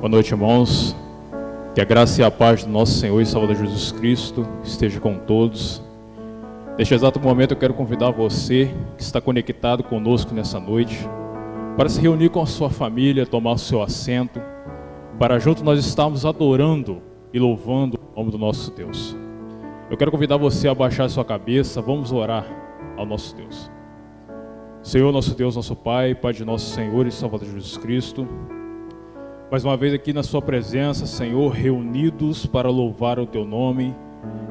Boa noite, irmãos. Que a graça e a paz do nosso Senhor e Salvador Jesus Cristo esteja com todos. Neste exato momento eu quero convidar você que está conectado conosco nessa noite para se reunir com a sua família, tomar o seu assento, para juntos nós estarmos adorando e louvando o nome do nosso Deus. Eu quero convidar você a baixar a sua cabeça, vamos orar ao nosso Deus. Senhor, nosso Deus, nosso Pai, Pai de nosso Senhor e Salvador Jesus Cristo, mais uma vez aqui na sua presença, Senhor, reunidos para louvar o teu nome,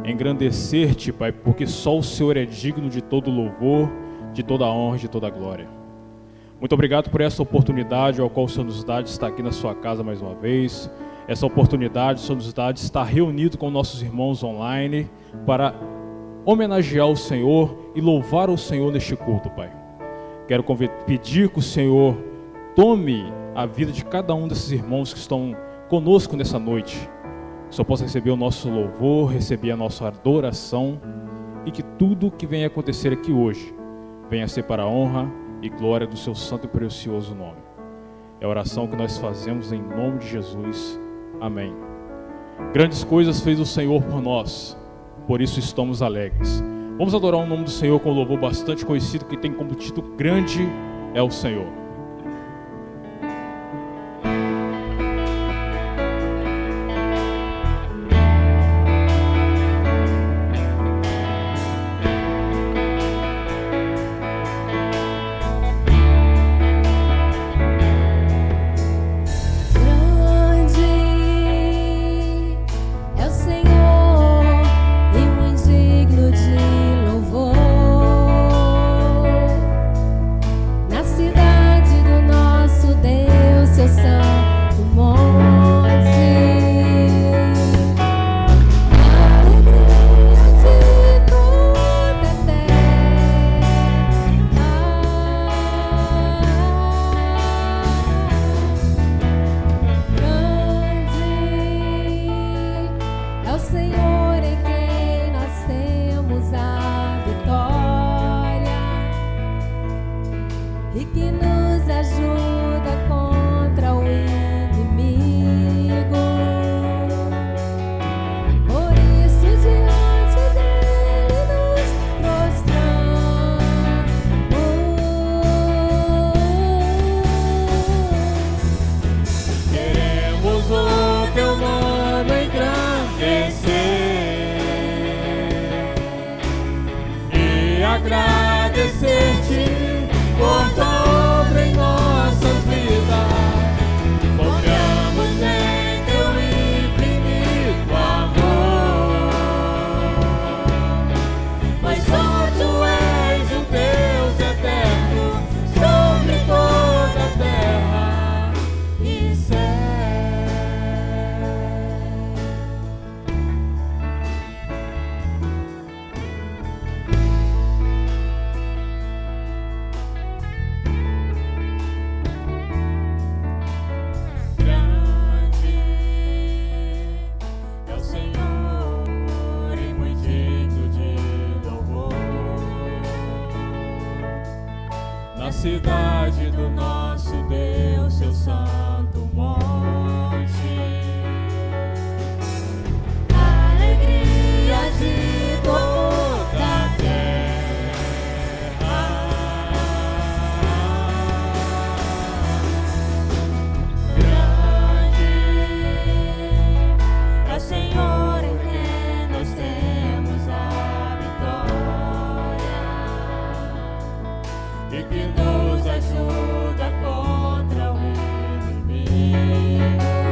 engrandecer-te, Pai, porque só o Senhor é digno de todo louvor, de toda honra e de toda glória. Muito obrigado por essa oportunidade ao qual o Senhor nos dá de estar aqui na sua casa mais uma vez. Essa oportunidade o Senhor nos dá de estar reunido com nossos irmãos online para homenagear o Senhor e louvar o Senhor neste culto, Pai. Quero pedir que o Senhor tome a vida de cada um desses irmãos que estão conosco nessa noite. Que o Senhor possa receber o nosso louvor, receber a nossa adoração e que tudo que venha acontecer aqui hoje venha a ser para a honra e glória do seu santo e precioso nome. É a oração que nós fazemos em nome de Jesus. Amém. Grandes coisas fez o Senhor por nós, por isso estamos alegres. Vamos adorar o nome do Senhor com um louvor bastante conhecido que tem como título Grande é o Senhor. Cidade do nosso Deus, seu santo monte, alegria de toda a terra. Grande é o Senhor em quem nós temos a vitória e que nos ajuda contra o inimigo.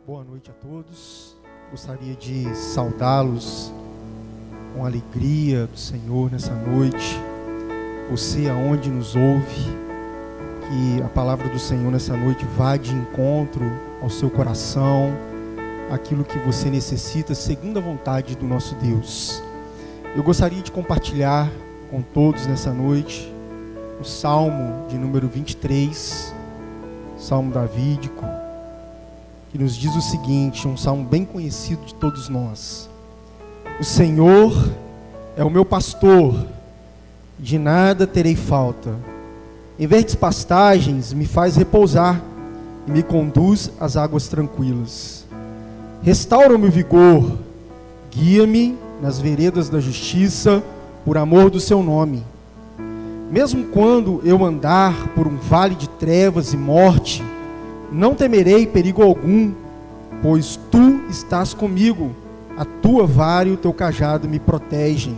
Boa noite a todos. Gostaria de saudá-los com a alegria do Senhor nessa noite. Você aonde nos ouve, que a palavra do Senhor nessa noite vá de encontro ao seu coração, aquilo que você necessita, segundo a vontade do nosso Deus. Eu gostaria de compartilhar com todos nessa noite o Salmo de número 23, Salmo davídico, que nos diz o seguinte, um salmo bem conhecido de todos nós: o Senhor é o meu pastor, de nada terei falta. Em verdes pastagens me faz repousar e me conduz às águas tranquilas. Restaura-me o vigor, guia-me nas veredas da justiça, por amor do seu nome. Mesmo quando eu andar por um vale de trevas e morte, não temerei perigo algum, pois tu estás comigo, a tua vara e o teu cajado me protegem.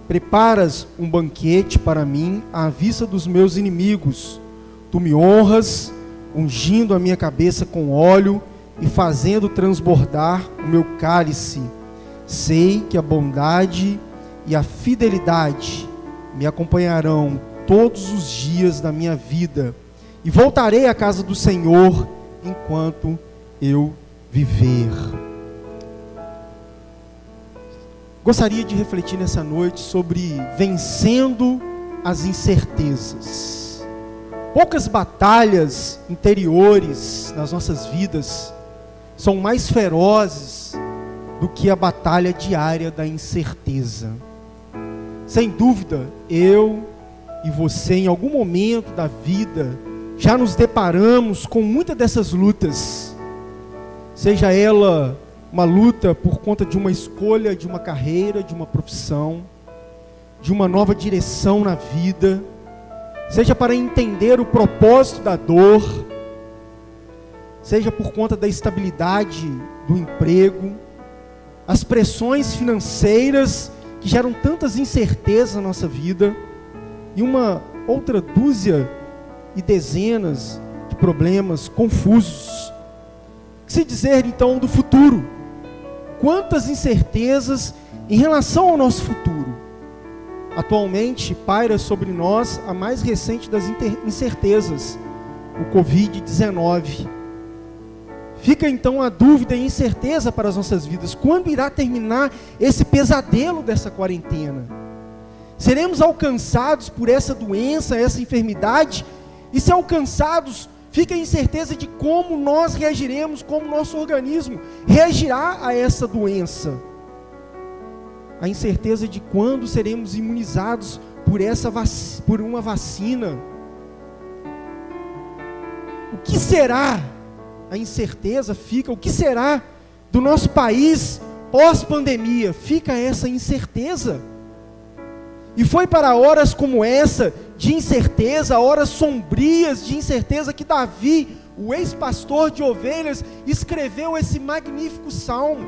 Preparas um banquete para mim à vista dos meus inimigos. Tu me honras, ungindo a minha cabeça com óleo e fazendo transbordar o meu cálice. Sei que a bondade e a fidelidade me acompanharão todos os dias da minha vida, e voltarei à casa do Senhor enquanto eu viver. Gostaria de refletir nessa noite sobre vencendo as incertezas. Poucas batalhas interiores nas nossas vidas são mais ferozes do que a batalha diária da incerteza. Sem dúvida, eu e você, em algum momento da vida, já nos deparamos com muitas dessas lutas, seja ela uma luta por conta de uma escolha, de uma carreira, de uma profissão, de uma nova direção na vida, seja para entender o propósito da dor, seja por conta da estabilidade do emprego, as pressões financeiras que geram tantas incertezas na nossa vida, e uma outra dúzia e dezenas de problemas confusos. O que se dizer então do futuro? Quantas incertezas em relação ao nosso futuro? Atualmente paira sobre nós a mais recente das incertezas, o Covid-19. Fica então a dúvida e incerteza para as nossas vidas. Quando irá terminar esse pesadelo dessa quarentena? Seremos alcançados por essa doença, essa enfermidade? E se alcançados, fica a incerteza de como nós reagiremos, como nosso organismo reagirá a essa doença. A incerteza de quando seremos imunizados por uma vacina. O que será? A incerteza fica. O que será do nosso país pós-pandemia? Fica essa incerteza. E foi para horas como essa, de incerteza, horas sombrias de incerteza, que Davi, o ex-pastor de ovelhas, escreveu esse magnífico salmo.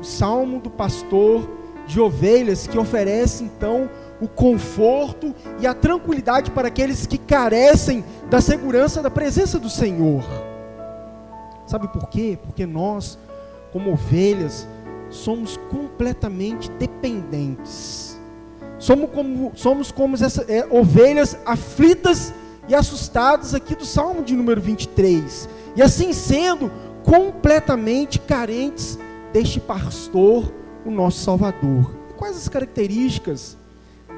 O salmo do pastor de ovelhas, que oferece então o conforto e a tranquilidade para aqueles que carecem da segurança da presença do Senhor. Sabe por quê? Porque nós, como ovelhas, somos completamente dependentes. Somos como essas ovelhas aflitas e assustadas aqui do Salmo de número 23. E assim sendo, completamente carentes deste pastor, o nosso Salvador. E quais as características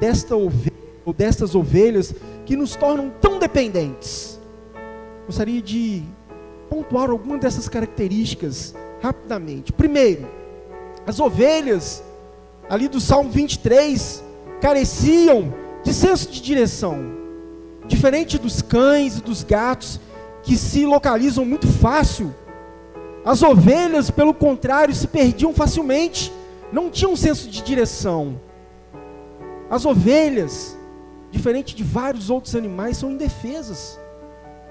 desta ovelha, ou destas ovelhas, que nos tornam tão dependentes? Gostaria de pontuar algumas dessas características rapidamente. Primeiro, as ovelhas ali do Salmo 23 careciam de senso de direção, diferente dos cães e dos gatos, que se localizam muito fácil. As ovelhas, pelo contrário, se perdiam facilmente, não tinham senso de direção. As ovelhas, diferente de vários outros animais, são indefesas.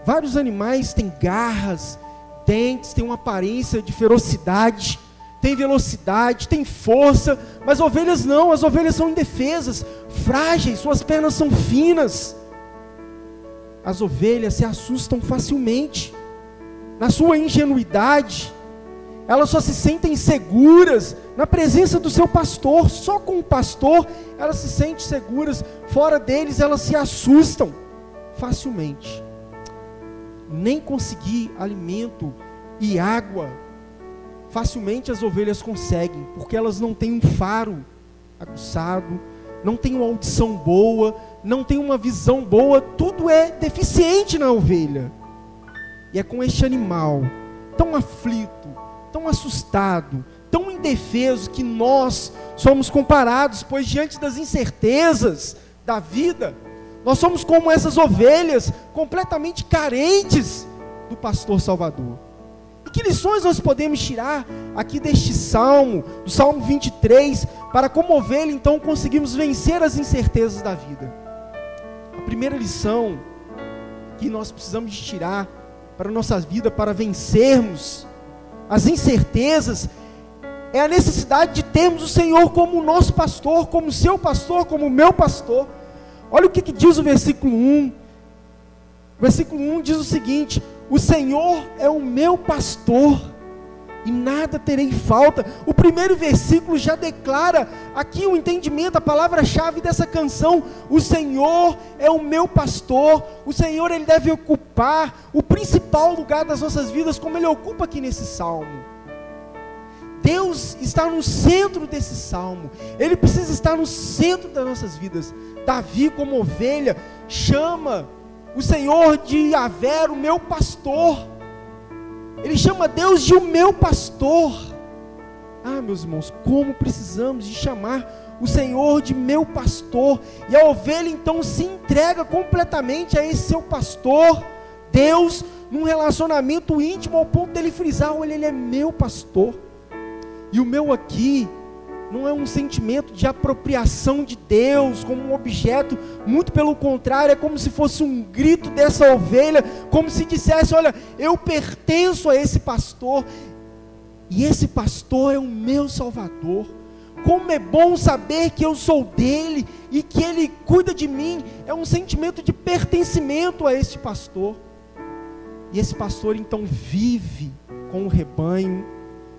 Vários animais têm garras, dentes, têm uma aparência de ferocidade, tem velocidade, tem força, mas ovelhas não. As ovelhas são indefesas, frágeis, suas pernas são finas. As ovelhas se assustam facilmente. na sua ingenuidade, elas só se sentem seguras na presença do seu pastor. Só com o pastor elas se sentem seguras, fora deles elas se assustam facilmente. Nem conseguir alimento e água facilmente as ovelhas conseguem, porque elas não têm um faro aguçado, não têm uma audição boa, não têm uma visão boa, tudo é deficiente na ovelha. E é com este animal tão aflito, tão assustado, tão indefeso, que nós somos comparados, pois diante das incertezas da vida, nós somos como essas ovelhas, completamente carentes do pastor Salvador. E que lições nós podemos tirar aqui deste salmo, do Salmo 23, para como ovelha então conseguimos vencer as incertezas da vida? A primeira lição que nós precisamos de tirar para a nossa vida, para vencermos as incertezas, é a necessidade de termos o Senhor como o nosso pastor, como o seu pastor, como o meu pastor. Olha o que diz o versículo 1. O versículo 1 diz o seguinte: o Senhor é o meu pastor e nada terei falta. O primeiro versículo já declara aqui o entendimento, a palavra-chave dessa canção. O Senhor é o meu pastor. O Senhor, Ele deve ocupar o principal lugar das nossas vidas, como Ele ocupa aqui nesse salmo. Deus está no centro desse salmo. Ele precisa estar no centro das nossas vidas. Davi, como ovelha, chama o Senhor de Yahvé, o meu pastor. Ele chama Deus de o meu pastor. Ah, meus irmãos, como precisamos de chamar o Senhor de meu pastor. E a ovelha então se entrega completamente a esse seu pastor, Deus, num relacionamento íntimo, ao ponto dele frisar: olha, Ele é meu pastor. E o meu aqui não é um sentimento de apropriação de Deus como um objeto, muito pelo contrário, é como se fosse um grito dessa ovelha, como se dissesse: olha, eu pertenço a esse pastor, e esse pastor é o meu Salvador. Como é bom saber que eu sou dele, e que ele cuida de mim. É um sentimento de pertencimento a este pastor, e esse pastor então vive com o rebanho,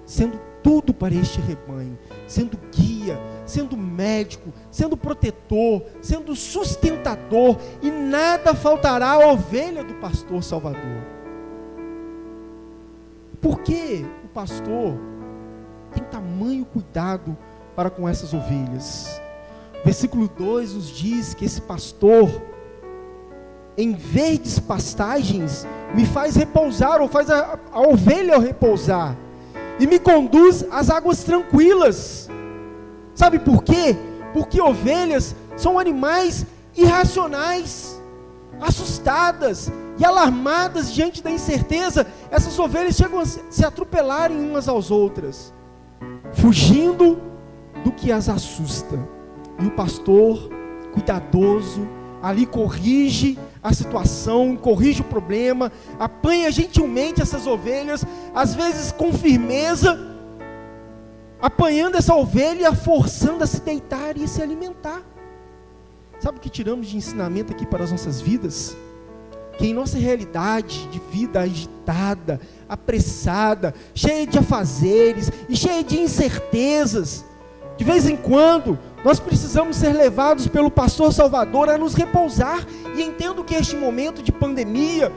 sendo tudo para este rebanho, sendo guia, sendo médico, sendo protetor, sendo sustentador, e nada faltará à ovelha do pastor Salvador. Por que o pastor tem tamanho cuidado para com essas ovelhas? Versículo 2 nos diz que esse pastor, em verdes pastagens, me faz repousar, ou faz a ovelha repousar, e me conduz às águas tranquilas. Sabe por quê? Porque ovelhas são animais irracionais, assustadas e alarmadas diante da incerteza. Essas ovelhas chegam a se atropelarem umas às outras, fugindo do que as assusta. E o pastor, cuidadoso, ali corrige a situação, corrige o problema, apanha gentilmente essas ovelhas, às vezes com firmeza, apanhando essa ovelha, forçando a se deitar e se alimentar. Sabe o que tiramos de ensinamento aqui para as nossas vidas? Que em nossa realidade de vida agitada, apressada, cheia de afazeres e cheia de incertezas, de vez em quando nós precisamos ser levados pelo pastor Salvador a nos repousar. E entendo que este momento de pandemia,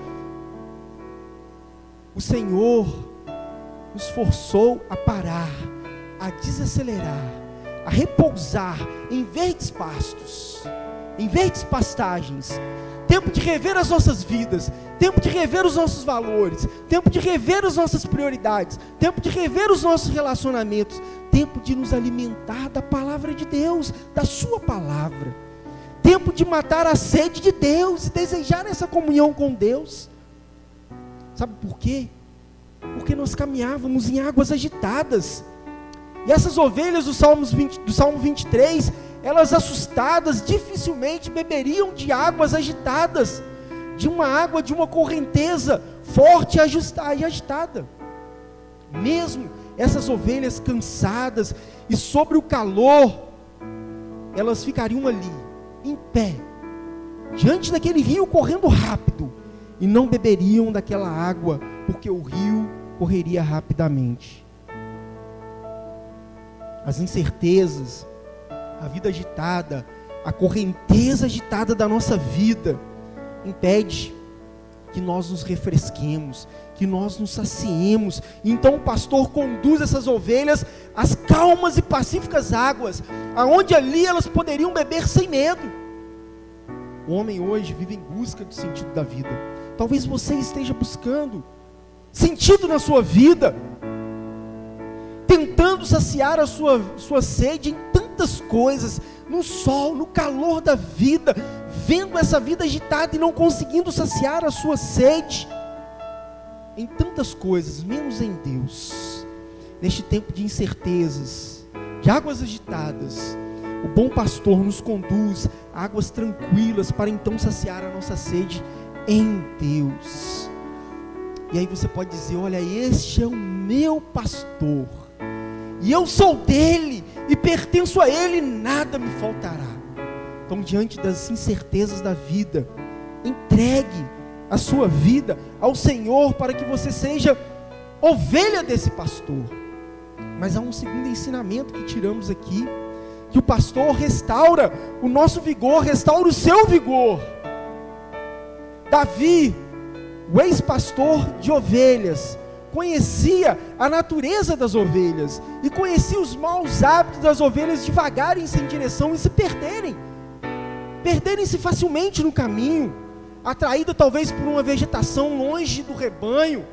o Senhor nos forçou a parar, a desacelerar, a repousar em verdes pastos, em verdes pastagens. Tempo de rever as nossas vidas, tempo de rever os nossos valores, tempo de rever as nossas prioridades, tempo de rever os nossos relacionamentos, tempo de nos alimentar da palavra de Deus, da sua palavra, tempo de matar a sede de Deus e desejar essa comunhão com Deus. Sabe por quê? Porque nós caminhávamos em águas agitadas, e essas ovelhas do Salmo 23, elas assustadas, dificilmente beberiam de águas agitadas, de uma água, de uma correnteza forte e agitada. Mesmo essas ovelhas cansadas e sobre o calor, elas ficariam ali, em pé, diante daquele rio correndo rápido, e não beberiam daquela água porque o rio correria rapidamente. As incertezas, a vida agitada, a correnteza agitada da nossa vida impede que nós nos refresquemos, que nós nos saciemos. Então o pastor conduz essas ovelhas às calmas e pacíficas águas, aonde ali elas poderiam beber sem medo. O homem hoje vive em busca do sentido da vida. Talvez você esteja buscando sentido na sua vida, tentando saciar a sua sede em tantas coisas, no sol, no calor da vida, vendo essa vida agitada e não conseguindo saciar a sua sede em tantas coisas, menos em Deus. Neste tempo de incertezas, de águas agitadas, o bom pastor nos conduz a águas tranquilas para então saciar a nossa sede em Deus. E aí você pode dizer: olha, este é o meu pastor, e eu sou dele, e pertenço a ele, nada me faltará. Então, diante das incertezas da vida, entregue a sua vida ao Senhor, para que você seja ovelha desse pastor. Mas há um segundo ensinamento que tiramos aqui, que o pastor restaura o nosso vigor, restaura o seu vigor. Davi, o ex-pastor de ovelhas, conhecia a natureza das ovelhas, e conhecia os maus hábitos das ovelhas de vagarem sem direção e se perderem-se facilmente no caminho, atraída talvez por uma vegetação longe do rebanho,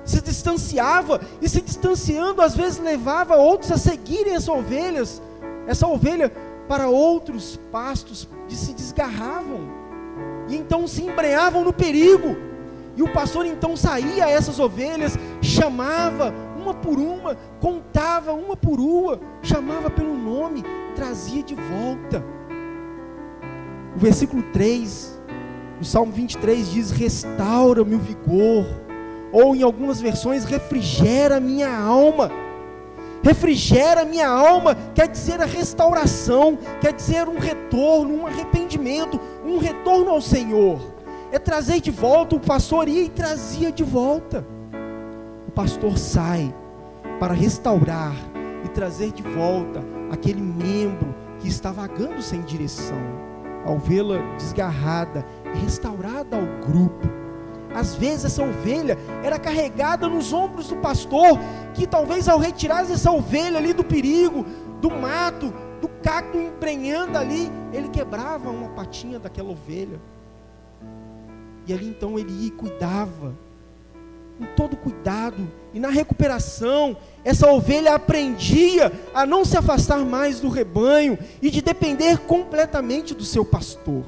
se distanciava, e se distanciando às vezes levava outros a seguirem essa ovelha para outros pastos, e se desgarravam, e então se embrenhavam no perigo. E o pastor então saía a essas ovelhas, chamava uma por uma, contava uma por uma, chamava pelo nome, trazia de volta. O versículo 3 do Salmo 23 diz: restaura-me o vigor, ou em algumas versões, refrigera minha alma. Refrigera minha alma quer dizer a restauração, quer dizer um retorno, um arrependimento, um retorno ao Senhor. É trazer de volta. O pastor ia e trazia de volta. O pastor sai para restaurar e trazer de volta aquele membro que está vagando sem direção, a ovelha desgarrada, restaurada ao grupo. Às vezes essa ovelha era carregada nos ombros do pastor, que talvez ao retirar essa ovelha ali do perigo, do mato, do cacto embrenhando ali, ele quebrava uma patinha daquela ovelha. E ali então ele ia e cuidava, com todo cuidado, e na recuperação, essa ovelha aprendia a não se afastar mais do rebanho, e de depender completamente do seu pastor.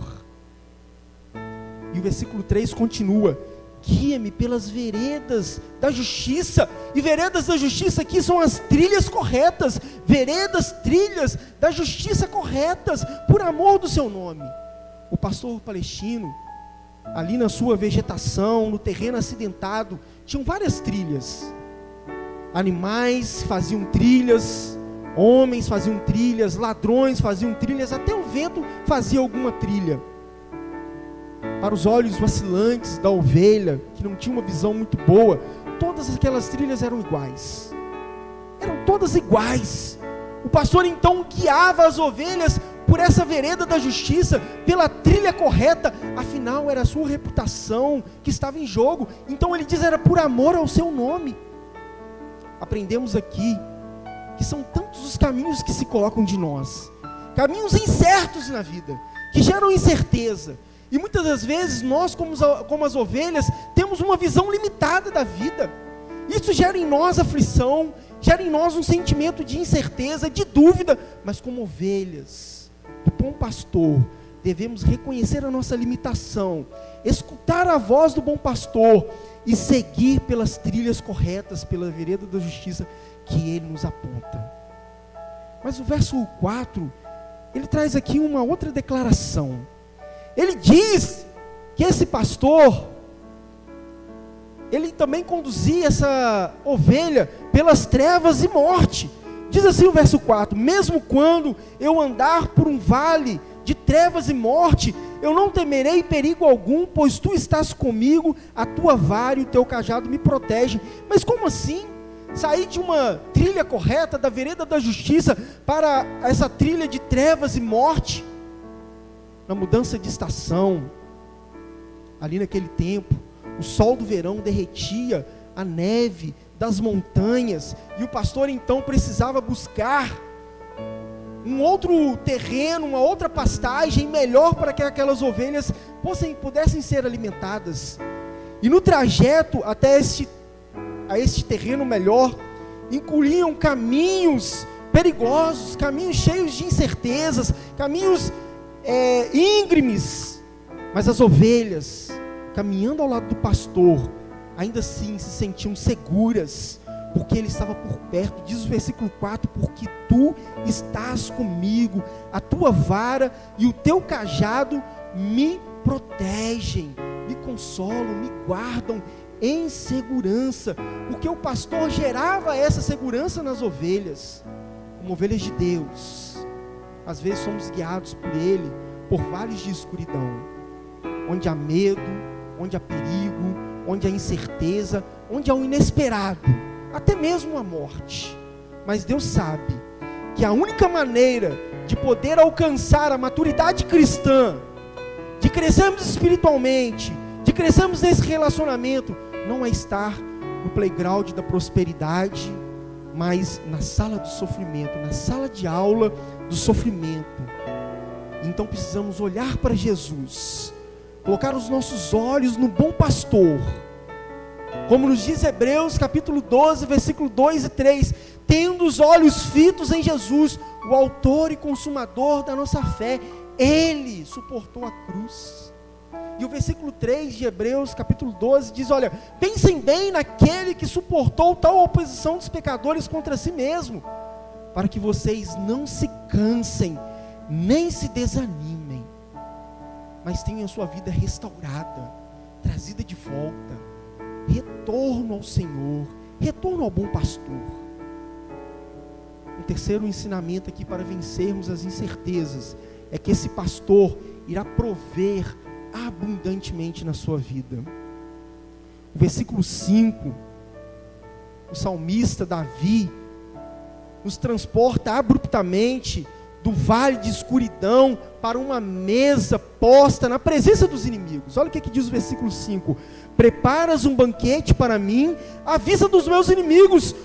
E o versículo 3 continua: guia-me pelas veredas da justiça. E veredas da justiça aqui são as trilhas corretas, veredas, trilhas da justiça corretas, por amor do seu nome. O pastor palestino, ali na sua vegetação, no terreno acidentado, tinham várias trilhas. Animais faziam trilhas, homens faziam trilhas, ladrões faziam trilhas, até o vento fazia alguma trilha. Para os olhos vacilantes da ovelha, que não tinha uma visão muito boa, todas aquelas trilhas eram iguais. Eram todas iguais. O pastor então guiava as ovelhas por essa vereda da justiça, pela trilha correta. Afinal era a sua reputação que estava em jogo. Então ele diz: era por amor ao seu nome. Aprendemos aqui que são tantos os caminhos que se colocam de nós, caminhos incertos na vida, que geram incerteza. E muitas das vezes nós, como as ovelhas, temos uma visão limitada da vida. Isso gera em nós aflição, gera em nós um sentimento de incerteza, de dúvida. Mas como ovelhas do bom pastor, devemos reconhecer a nossa limitação, escutar a voz do bom pastor e seguir pelas trilhas corretas, pela vereda da justiça que ele nos aponta. Mas o verso 4, ele traz aqui uma outra declaração. Ele diz que esse pastor, ele também conduzia essa ovelha pelas trevas e morte. Diz assim o verso 4: mesmo quando eu andar por um vale de trevas e morte, eu não temerei perigo algum, pois tu estás comigo, a tua vara e o teu cajado me protegem. Mas como assim? Sair de uma trilha correta, da vereda da justiça, para essa trilha de trevas e morte? Na mudança de estação, ali naquele tempo, o sol do verão derretia a neve das montanhas, e o pastor então precisava buscar um outro terreno, uma outra pastagem melhor para que aquelas ovelhas pudessem ser alimentadas. E no trajeto até a este terreno melhor, incluíam caminhos perigosos, caminhos cheios de incertezas, caminhos íngremes, mas as ovelhas, caminhando ao lado do pastor, ainda assim se sentiam seguras, porque ele estava por perto. Diz o versículo 4, porque tu estás comigo, a tua vara e o teu cajado me protegem, me consolam, me guardam em segurança, porque o pastor gerava essa segurança nas ovelhas, como ovelhas de Deus. Às vezes somos guiados por ele, por vales de escuridão, onde há medo, onde há perigo, onde há incerteza, onde há o inesperado, até mesmo a morte. Mas Deus sabe que a única maneira de poder alcançar a maturidade cristã, de crescermos espiritualmente, de crescermos nesse relacionamento, não é estar no playground da prosperidade, mas na sala do sofrimento, na sala de aula do sofrimento. Então precisamos olhar para Jesus, colocar os nossos olhos no bom pastor, como nos diz Hebreus capítulo 12, versículo 2 e 3, tendo os olhos fitos em Jesus, o autor e consumador da nossa fé. Ele suportou a cruz. E o versículo 3 de Hebreus capítulo 12 diz, olha, pensem bem naquele que suportou tal oposição dos pecadores contra si mesmo, para que vocês não se cansem, nem se desanimem, mas tenham a sua vida restaurada, trazida de volta, retorno ao Senhor, retorno ao bom pastor. Um terceiro ensinamento aqui para vencermos as incertezas, é que esse pastor irá prover abundantemente na sua vida. O versículo 5, o salmista Davi nos transporta abruptamente do vale de escuridão para uma mesa posta na presença dos inimigos. Olha o que diz o versículo 5: preparas um banquete para mim à vista dos meus inimigos,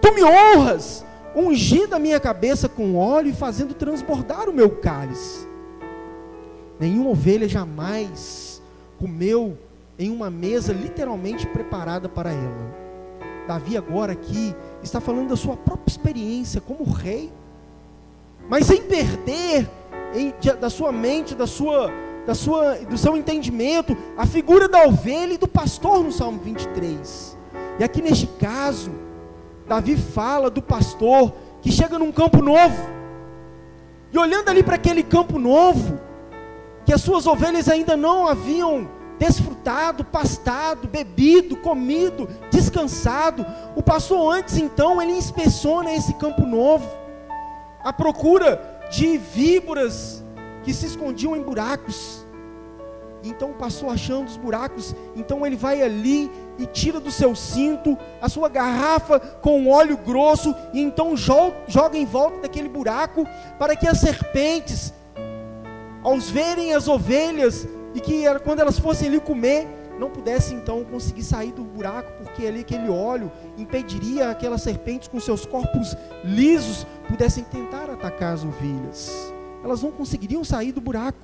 tu me honras, ungindo a minha cabeça com óleo e fazendo transbordar o meu cálice. Nenhuma ovelha jamais comeu em uma mesa literalmente preparada para ela. Davi agora aqui está falando da sua própria experiência como rei, mas sem perder da sua mente, do seu entendimento, a figura da ovelha e do pastor no Salmo 23. E aqui neste caso, Davi fala do pastor que chega num campo novo, e olhando ali para aquele campo novo, que as suas ovelhas ainda não haviam desfrutado, pastado, bebido, comido, descansado, o pastor antes então, ele inspeciona esse campo novo, à procura de víboras que se escondiam em buracos. Então o pastor, achando os buracos, então ele vai ali e tira do seu cinto a sua garrafa com óleo grosso, e então joga em volta daquele buraco, para que as serpentes, ao verem as ovelhas, e que quando elas fossem ali comer, não pudessem então conseguir sair do buraco, porque ali aquele óleo impediria aquelas serpentes com seus corpos lisos pudessem tentar atacar as ovelhas. Elas não conseguiriam sair do buraco.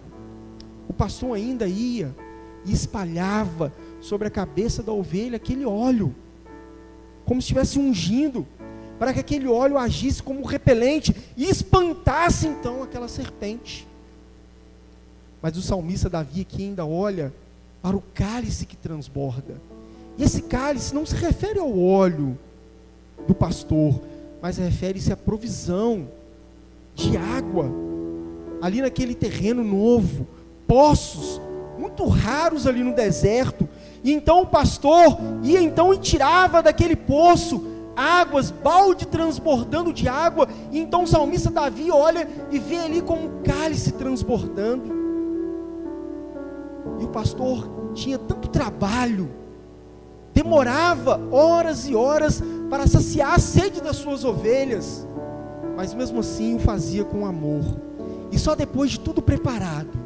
O pastor ainda ia e espalhava sobre a cabeça da ovelha aquele óleo, como se estivesse ungindo, para que aquele óleo agisse como repelente e espantasse então aquela serpente. Mas o salmista Davi aqui ainda olha para o cálice que transborda. E esse cálice não se refere ao óleo do pastor, mas refere-se à provisão de água ali naquele terreno novo, poços muito raros ali no deserto. E então o pastor ia então e tirava daquele poço águas, balde transbordando de água, e então o salmista Davi olha e vê ali como um cálice transbordando. E o pastor tinha tanto trabalho, demorava horas e horas para saciar a sede das suas ovelhas, mas mesmo assim o fazia com amor. E só depois de tudo preparado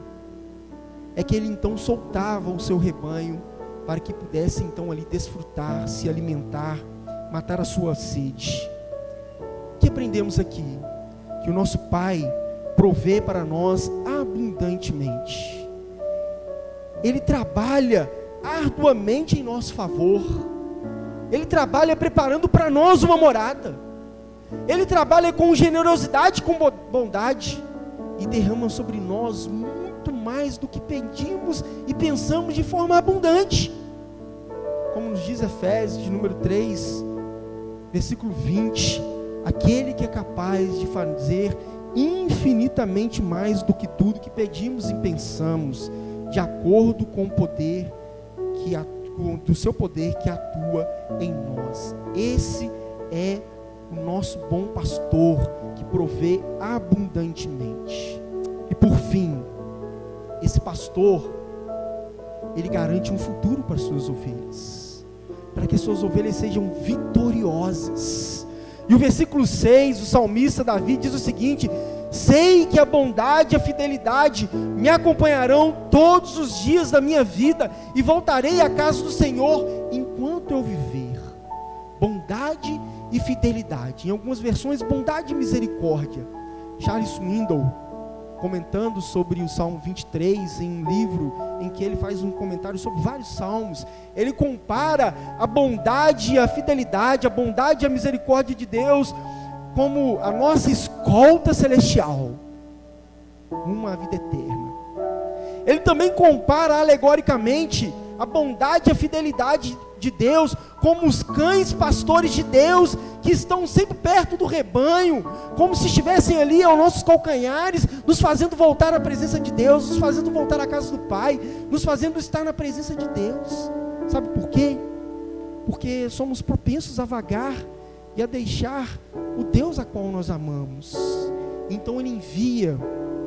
é que ele então soltava o seu rebanho para que pudesse então ali desfrutar, se alimentar, matar a sua sede. O que aprendemos aqui? Que o nosso Pai provê para nós abundantemente. Ele trabalha arduamente em nosso favor. Ele trabalha preparando para nós uma morada. Ele trabalha com generosidade, com bondade, e derrama sobre nós muito mais do que pedimos e pensamos de forma abundante. Como nos diz Efésios, de número 3, versículo 20, aquele que é capaz de fazer infinitamente mais do que tudo que pedimos e pensamos, de acordo com o poder do seu poder que atua em nós. Esse é o nosso bom pastor, que provê abundantemente. E por fim, esse pastor, ele garante um futuro para as suas ovelhas, para que as suas ovelhas sejam vitoriosas. E o versículo 6, o salmista Davi diz o seguinte: sei que a bondade e a fidelidade me acompanharão todos os dias da minha vida, e voltarei à casa do Senhor enquanto eu viver. Bondade e fidelidade, em algumas versões bondade e misericórdia. Charles Swindoll, comentando sobre o Salmo 23, em um livro em que ele faz um comentário sobre vários salmos, ele compara a bondade e a fidelidade, a bondade e a misericórdia de Deus como a nossa escolta celestial, uma vida eterna. Ele também compara alegoricamente a bondade e a fidelidade de Deus como os cães pastores de Deus, que estão sempre perto do rebanho, como se estivessem ali aos nossos calcanhares, nos fazendo voltar à presença de Deus, nos fazendo voltar à casa do Pai, nos fazendo estar na presença de Deus. Sabe por quê? Porque somos propensos a vagar e a deixar o Deus a qual nós amamos. Então Ele envia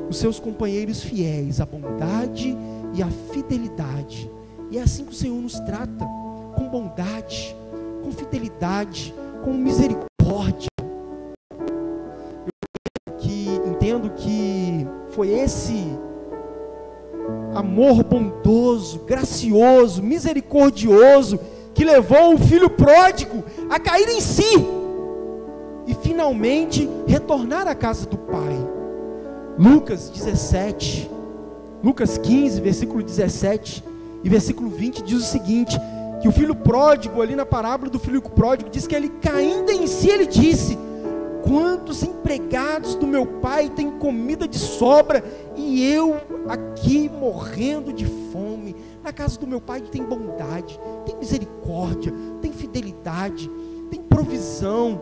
os seus companheiros fiéis, a bondade e a fidelidade. E é assim que o Senhor nos trata, com bondade, com fidelidade, com misericórdia. Eu entendo que foi esse amor bondoso, gracioso, misericordioso, que levou o filho pródigo a cair em si e finalmente retornar à casa do Pai. Lucas 15, versículo 17 e versículo 20 diz o seguinte: que o filho pródigo, ali na parábola do filho pródigo, diz que ele, caindo em si, ele disse: quantos empregados do meu pai têm comida de sobra, e eu aqui morrendo de fome? Na casa do meu pai tem bondade, tem misericórdia, tem fidelidade, tem provisão.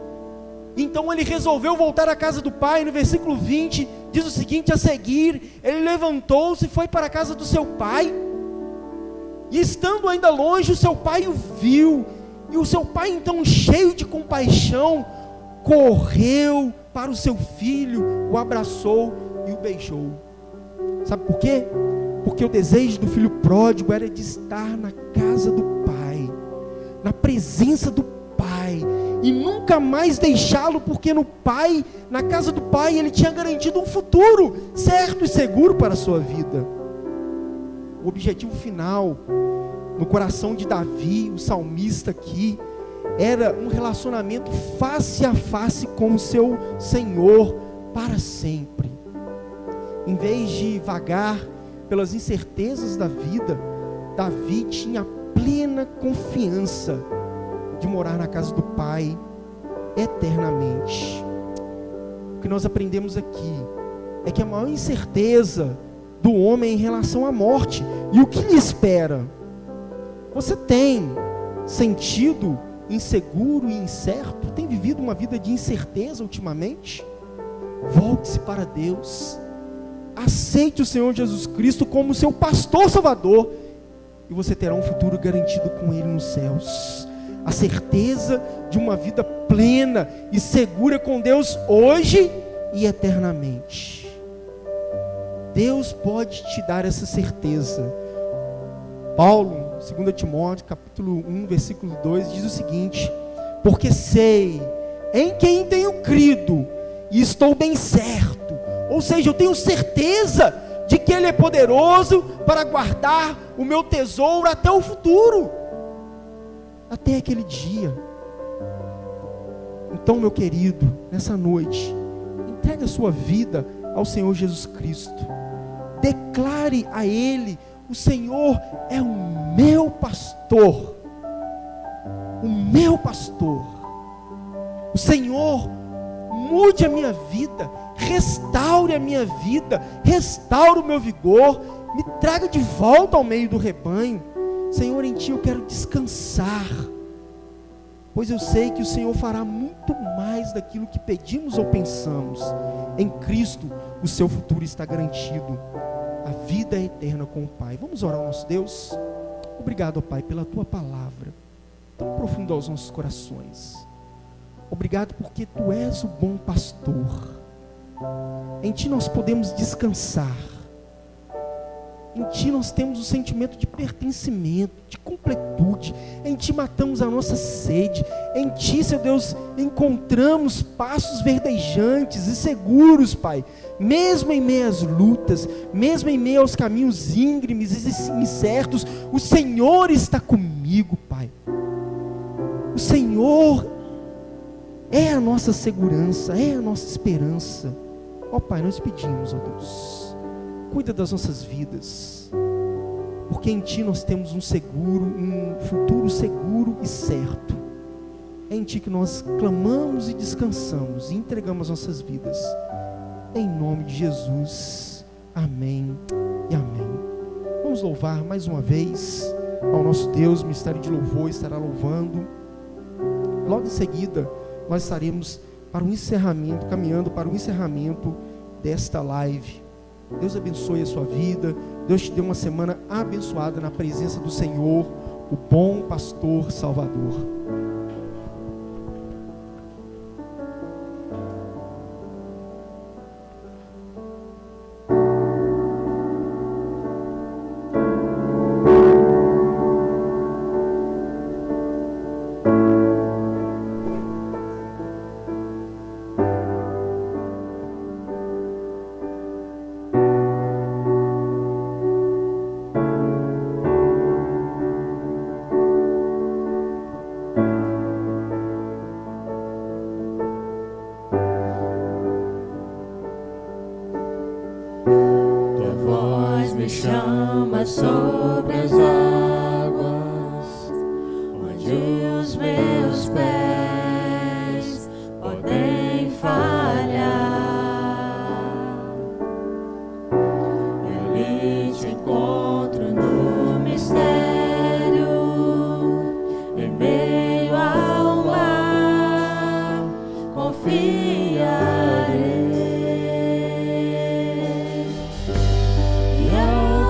Então ele resolveu voltar à casa do pai. No versículo 20 diz o seguinte: a seguir ele levantou-se e foi para a casa do seu pai, e estando ainda longe, o seu pai o viu, e o seu pai então, cheio de compaixão, correu para o seu filho, o abraçou e o beijou. Sabe por quê? Porque o desejo do filho pródigo era de estar na casa do Pai, na presença do Pai, e nunca mais deixá-lo, porque no Pai, na casa do Pai, ele tinha garantido um futuro certo e seguro para a sua vida. O objetivo final no coração de Davi, o salmista aqui, era um relacionamento face a face com o seu Senhor para sempre. Em vez de vagar pelas incertezas da vida, Davi tinha plena confiança de morar na casa do Pai eternamente. O que nós aprendemos aqui é que a maior incerteza do homem é em relação à morte e o que lhe espera. Você tem sentido inseguro e incerto? Tem vivido uma vida de incerteza ultimamente? Volte-se para Deus, aceite o Senhor Jesus Cristo como seu pastor salvador, e você terá um futuro garantido com Ele nos céus. a certeza de uma vida plena e segura com Deus hoje e eternamente. Deus pode te dar essa certeza. Paulo, 2 Timóteo, capítulo 1, versículo 2, diz o seguinte: porque sei em quem tenho crido e estou bem certo, ou seja, eu tenho certeza de que Ele é poderoso para guardar o meu tesouro até o futuro, até aquele dia. Então, meu querido, nessa noite, entregue a sua vida ao Senhor Jesus Cristo. Declare a Ele: o Senhor é o meu pastor. O meu pastor. O Senhor mude a minha vida, restaure a minha vida, restaure o meu vigor, me traga de volta ao meio do rebanho. Senhor, em Ti eu quero descansar, pois eu sei que o Senhor fará muito mais daquilo que pedimos ou pensamos. Em Cristo, o seu futuro está garantido. A vida é eterna com o Pai. Vamos orar ao nosso Deus? Obrigado, ó Pai, pela Tua palavra, tão profunda aos nossos corações. Obrigado porque Tu és o bom pastor. Em Ti nós podemos descansar. Em Ti nós temos o sentimento de pertencimento, de completude. Em Ti matamos a nossa sede. Em Ti, Seu Deus, encontramos passos verdejantes e seguros, Pai. Mesmo em meio às lutas, mesmo em meio aos caminhos íngremes e incertos, o Senhor está comigo, Pai. O Senhor é a nossa segurança, é a nossa esperança. Ó Pai, nós pedimos, ó Deus, cuida das nossas vidas, porque em Ti nós temos um futuro seguro e certo. É em Ti que nós clamamos e descansamos e entregamos nossas vidas. Em nome de Jesus, amém e amém. Vamos louvar mais uma vez ao nosso Deus. O Ministério de Louvor estará louvando. Logo em seguida, nós estaremos para o encerramento, caminhando para o encerramento desta live. Deus abençoe a sua vida. Deus te dê uma semana abençoada na presença do Senhor, o bom pastor Salvador. Sobre as águas, onde os meus pés podem falhar, eu ali te encontro no mistério, em meio ao mar, confiarei.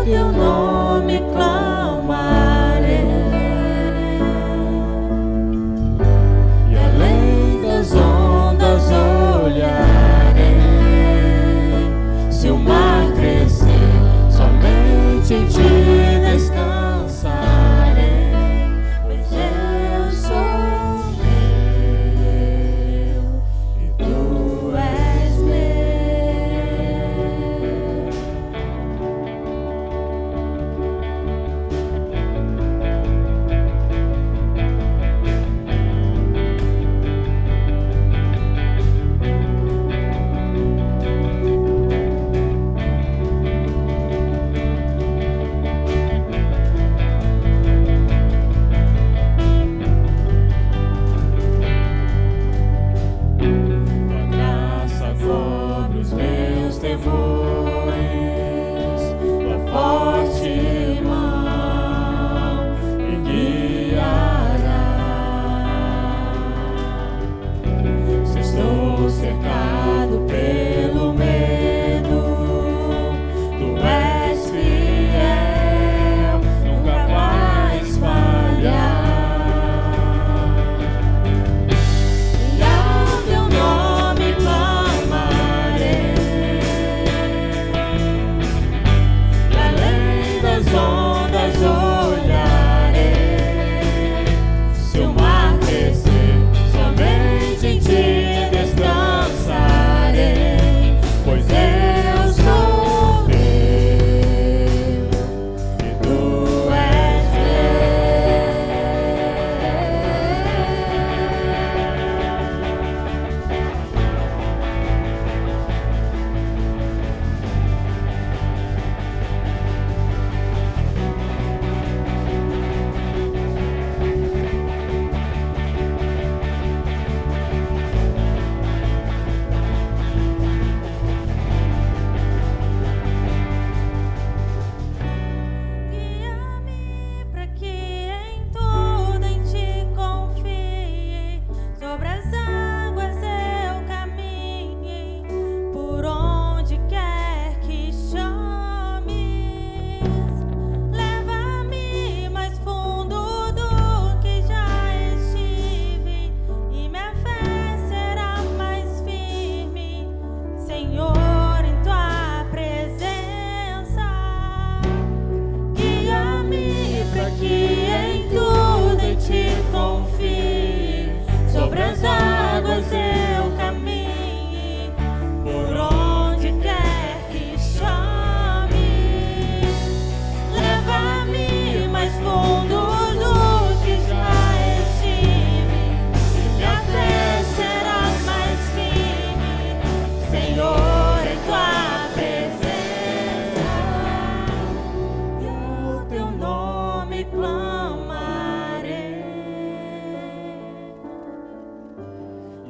Teu nome clamarei, e além das ondas olharei. Se o mar crescer, somente em Ti descansarei, pois eu sou teu e Tu és meu.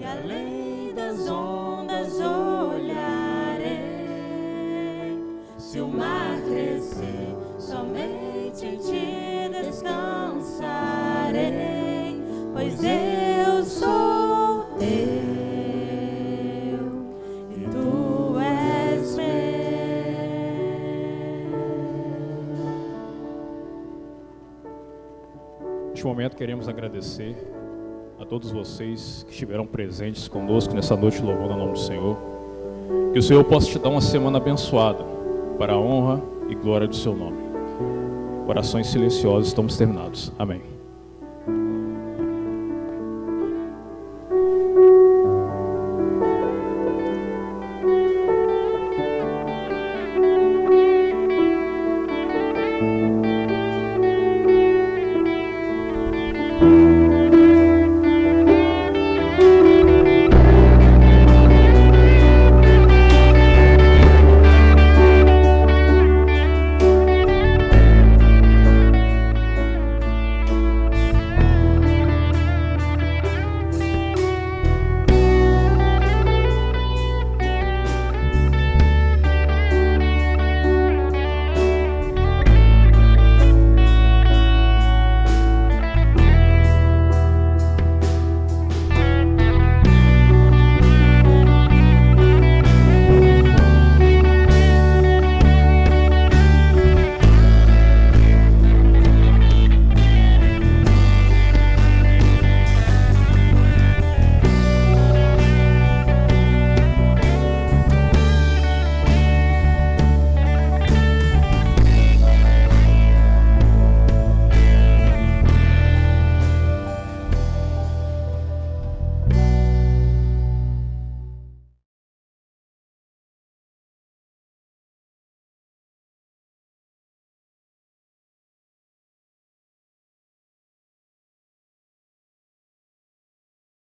e além das ondas olharei. Se o mar crescer, somente em ti descansarei, pois eu sou teu e tu és meu. Neste momento queremos agradecer a todos vocês que estiveram presentes conosco nessa noite louvando o nome do Senhor. Que o Senhor possa te dar uma semana abençoada para a honra e glória do seu nome. Orações silenciosas, estamos terminados. Amém.